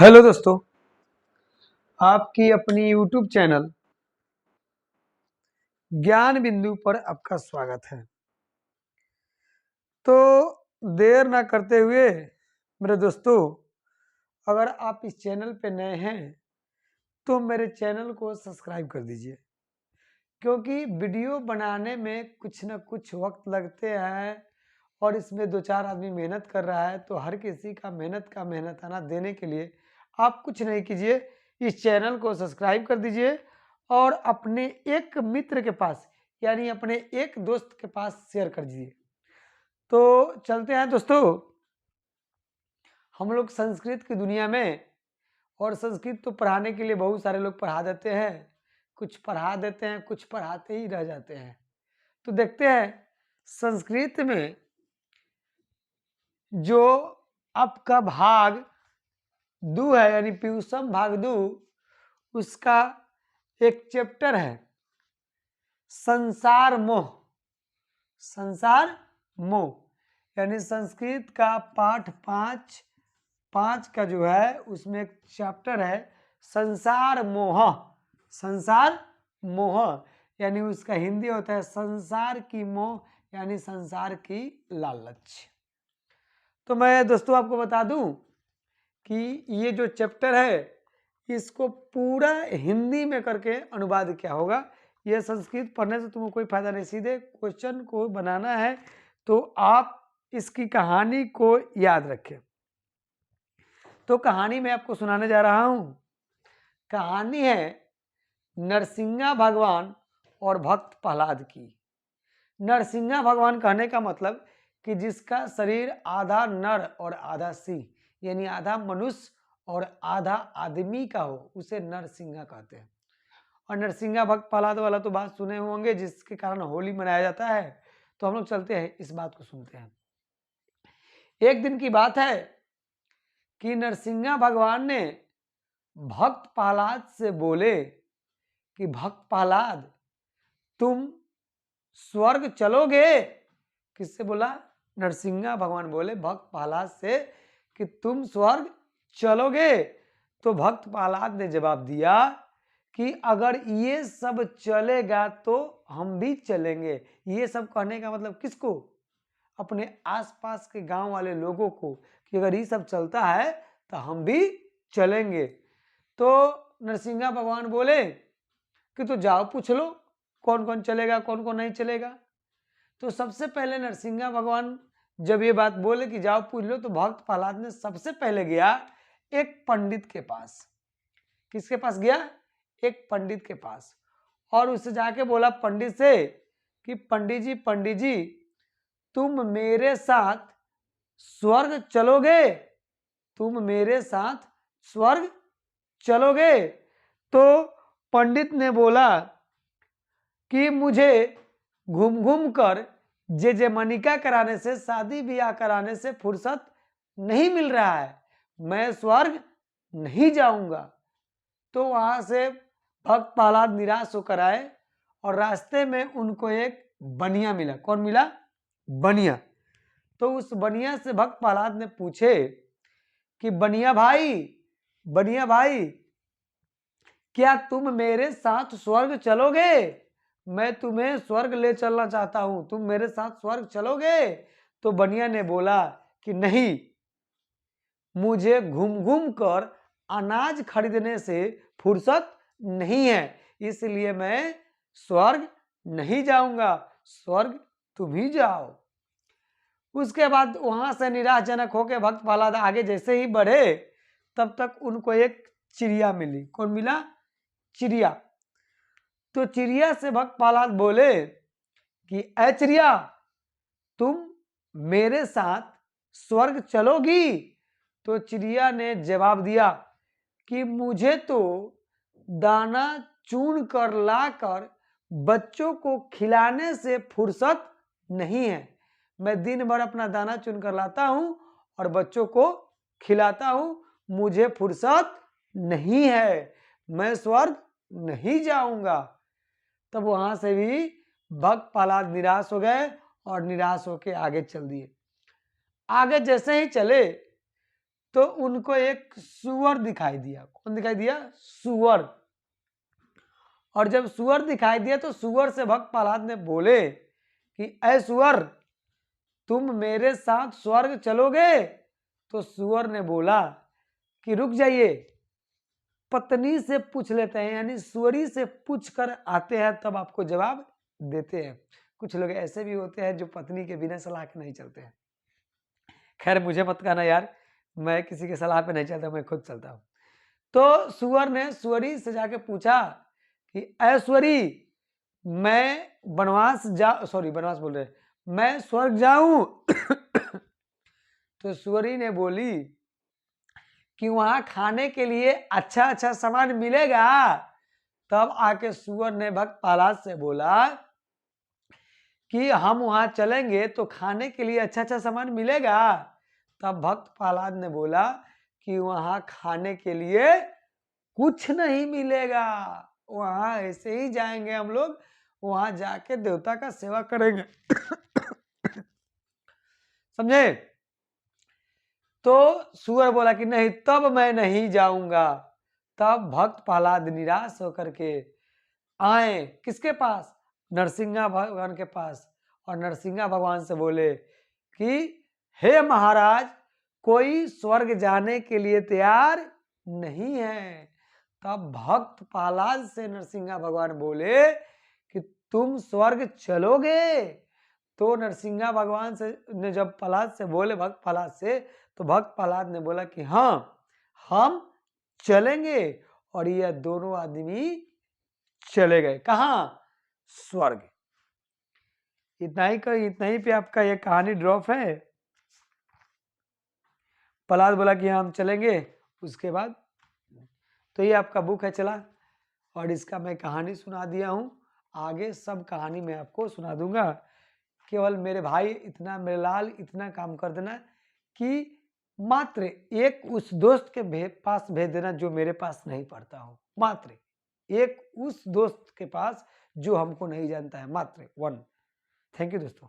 Hello दोस्तों, आपकी अपनी यूट्यूब चैनल ज्ञान बिंदु पर आपका स्वागत है। तो देर ना करते हुए मेरे दोस्तों, अगर आप इस चैनल पे नए हैं तो मेरे चैनल को सब्सक्राइब कर दीजिए, क्योंकि वीडियो बनाने में कुछ ना कुछ वक्त लगते हैं और इसमें दो चार आदमी मेहनत कर रहा है, तो हर किसी का मेहनताना देने के लिए आप कुछ नहीं कीजिए, इस चैनल को सब्सक्राइब कर दीजिए और अपने एक मित्र के पास यानी अपने एक दोस्त के पास शेयर कर दीजिए। तो चलते हैं दोस्तों, हम लोग संस्कृत की दुनिया में, और संस्कृत तो पढ़ाने के लिए बहुत सारे लोग पढ़ा देते हैं, कुछ पढ़ा देते हैं, कुछ पढ़ाते ही रह जाते हैं। तो देखते हैं संस्कृत में जो आपका भाग दू है यानी पीयूषम भाग दू, उसका एक चैप्टर है संसार मोह। संसार मोह यानी संस्कृत का पाठ 5 का जो है उसमें एक चैप्टर है संसार मोह। संसार मोह यानी उसका हिंदी होता है संसार की मोह यानी संसार की लालच। तो मैं दोस्तों आपको बता दूं कि ये जो चैप्टर है इसको पूरा हिंदी में करके अनुवाद क्या होगा। ये संस्कृत पढ़ने से तुमको कोई फायदा नहीं, सीधे क्वेश्चन को बनाना है तो आप इसकी कहानी को याद रखें। तो कहानी मैं आपको सुनाने जा रहा हूं। कहानी है नरसिंहा भगवान और भक्त प्रहलाद की। नरसिंहा भगवान कहने का मतलब कि जिसका शरीर आधा नर और आधा सिंह यानी आधा मनुष्य और आधा आदमी का हो, उसे नरसिंहा कहते हैं। और नरसिंहा भक्त प्रहलाद वाला तो बात सुने होंगे, जिसके कारण होली मनाया जाता है। तो हम लोग चलते हैं, इस बात को सुनते हैं। एक दिन की बात है कि नरसिंहा भगवान ने भक्त प्रहलाद से बोले कि भक्त प्रहलाद तुम स्वर्ग चलोगे। किससे बोला? नरसिंहा भगवान बोले भक्त प्रहलाद से कि तुम स्वर्ग चलोगे। तो भक्त प्रहलाद ने जवाब दिया कि अगर ये सब चलेगा तो हम भी चलेंगे। ये सब कहने का मतलब किसको? अपने आसपास के गांव वाले लोगों को, कि अगर ये सब चलता है तो हम भी चलेंगे। तो नरसिंहा भगवान बोले कि तो जाओ पूछ लो कौन कौन चलेगा कौन कौन नहीं चलेगा। तो सबसे पहले नरसिंहा भगवान जब ये बात बोले कि जाओ पूछ लो, तो भक्त प्रहलाद ने सबसे पहले गया एक पंडित के पास। किसके पास गया? एक पंडित के पास। और उससे जाके बोला पंडित से कि पंडित जी तुम मेरे साथ स्वर्ग चलोगे? तुम मेरे साथ स्वर्ग चलोगे? तो पंडित ने बोला कि मुझे घूम घूम कर जे मनिका कराने से, शादी ब्याह कराने से फुर्सत नहीं मिल रहा है, मैं स्वर्ग नहीं जाऊंगा। तो वहां से भक्त प्रहलाद निराश होकर आए और रास्ते में उनको एक बनिया मिला। कौन मिला? बनिया। तो उस बनिया से भक्त प्रहलाद ने पूछे कि बनिया भाई क्या तुम मेरे साथ स्वर्ग चलोगे? मैं तुम्हें स्वर्ग ले चलना चाहता हूं, तुम मेरे साथ स्वर्ग चलोगे? तो बनिया ने बोला कि नहीं, मुझे घूम घूम कर अनाज खरीदने से फुर्सत नहीं है, इसलिए मैं स्वर्ग नहीं जाऊंगा, स्वर्ग तुम ही जाओ। उसके बाद वहां से निराशजनक होकर भक्त प्रहलाद आगे जैसे ही बढ़े, तब तक उनको एक चिड़िया मिली। कौन मिला? चिड़िया। तो चिड़िया से भक्त प्रहलाद बोले कि ऐ चिड़िया, तुम मेरे साथ स्वर्ग चलोगी? तो चिड़िया ने जवाब दिया कि मुझे तो दाना चुन कर लाकर बच्चों को खिलाने से फुर्सत नहीं है। मैं दिन भर अपना दाना चुन कर लाता हूं और बच्चों को खिलाता हूं, मुझे फुर्सत नहीं है, मैं स्वर्ग नहीं जाऊंगा। तब वहां से भी भक्त प्रहलाद निराश हो गए और निराश होकर आगे चल दिए। आगे जैसे ही चले तो उनको एक सुअर दिखाई दिया। कौन दिखाई दिया? सुअर। और जब सुअर दिखाई दिया तो सुअर से भक्त प्रहलाद ने बोले कि ऐ सुअर, तुम मेरे साथ स्वर्ग चलोगे? तो सुअर ने बोला कि रुक जाइए, पत्नी से पूछ लेते हैं, यानी सुअरी से पूछ कर आते हैं तब आपको जवाब देते हैं। कुछ लोग ऐसे भी होते हैं जो पत्नी के बिना सलाह के नहीं चलते हैं। खैर मुझे मत कहना यार, मैं किसी के सलाह पे नहीं चलता, मैं खुद चलता हूँ। तो सुअर ने सुअरी से जाके पूछा कि ऐ सुअरी, मैं वनवास बोल रहे, मैं स्वर्ग जाऊं? तो सुअरी ने बोली कि वहां खाने के लिए अच्छा अच्छा सामान मिलेगा? तब आके सुअर ने भक्त प्रहलाद से बोला कि हम वहां चलेंगे तो खाने के लिए अच्छा अच्छा सामान मिलेगा? तब भक्त प्रहलाद ने बोला कि वहां खाने के लिए कुछ नहीं मिलेगा, वहां ऐसे ही जाएंगे हम लोग, वहां जाके देवता का सेवा करेंगे। समझे? तो सुअर बोला कि नहीं, तब मैं नहीं जाऊंगा। तब भक्त प्रहलाद निराश होकर के आए किसके पास? नरसिंहा भगवान के पास। और नरसिंहा भगवान से बोले कि हे महाराज, कोई स्वर्ग जाने के लिए तैयार नहीं है। तब भक्त प्रहलाद से नरसिंहा भगवान बोले कि तुम स्वर्ग चलोगे? तो नरसिंहा भगवान से ने जब प्रहलाद से बोले, भक्त प्रहलाद से, तो भक्त प्रहलाद ने बोला कि हाँ, हम चलेंगे। और ये दोनों आदमी चले गए। कहाँ? स्वर्ग। इतना ही पे आपका ये कहानी ड्रॉप है। प्रहलाद बोला कि हम चलेंगे, उसके बाद तो ये आपका बुक है चला, और इसका मैं कहानी सुना दिया हूँ। आगे सब कहानी मैं आपको सुना दूंगा। केवल मेरे भाई इतना, मेरे लाल इतना काम कर देना कि मात्र एक उस दोस्त के पास भेज देना जो मेरे पास नहीं पढ़ता हो। मात्र एक उस दोस्त के पास जो हमको नहीं जानता है, मात्र 1। थैंक यू दोस्तों।